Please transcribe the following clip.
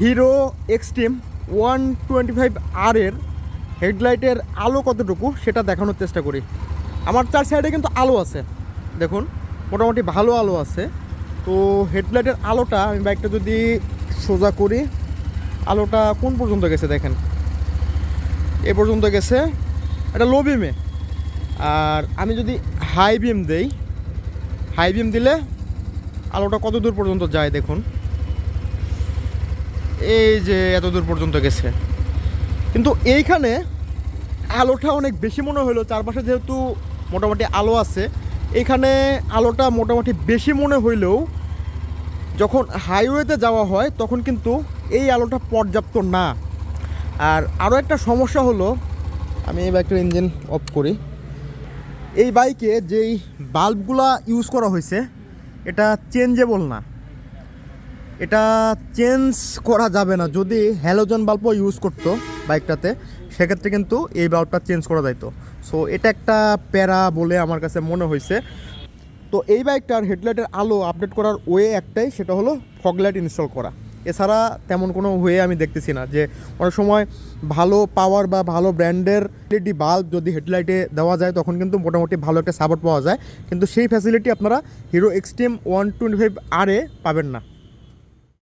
Hero extreme 125R এর হেডলাইটের আলো কতটুকু সেটা দেখানোর চেষ্টা করি। আমার 4 সাইডে কিন্তু আলো আছে, দেখুন মোটামুটি ভালো আলো আছে। তো হেডলাইটের আলোটা আমি বাইকটা যদি সোজা করি, আলোটা কোন পর্যন্ত গেছে দেখেন, এ পর্যন্ত গেছে, এটা লো বিমে। আর আমি যদি হাই বিম দেই, হাই বিম দিলে আলোটা কত দূর পর্যন্ত যায় দেখুন, এই যে এত দূর পর্যন্ত গেছে। কিন্তু এইখানে আলোটা অনেক বেশি মনে হলো, চারপাশে যেহেতু মোটামুটি আলো আছে, এইখানে আলোটা মোটামুটি বেশি মনে হইলেও যখন হাইওয়েতে যাওয়া হয় তখন কিন্তু এই আলোটা পর্যাপ্ত না। আর আরও একটা সমস্যা হলো, আমি এই বাইকটার ইঞ্জিন অফ করি, এই বাইকে যেই বাল্বগুলা ইউজ করা হয়েছে এটা চেঞ্জেবল না, এটা চেঞ্জ করা যাবে না। যদি হ্যালোজেন বাল্বও ইউজ করতো বাইকটাতে সেক্ষেত্রে কিন্তু এই বাল্বটা চেঞ্জ করা যাইতো। সো এটা একটা প্যারা বলে আমার কাছে মনে হয়েছে। তো এই বাইকটার হেডলাইটের আলো আপডেট করার ওয়ে একটাই, সেটা হলো ফগলাইট ইনস্টল করা। এছাড়া তেমন কোনো ওয়ে আমি দেখতেছি না। যে অনেক সময় ভালো পাওয়ার বা ভালো ব্র্যান্ডের এলইডি বাল্ব যদি হেডলাইটে দেওয়া যায় তখন কিন্তু মোটামুটি ভালো একটা সাপোর্ট পাওয়া যায়, কিন্তু সেই ফ্যাসিলিটি আপনারা হিরো এক্সট্রিম 125R পাবেন না।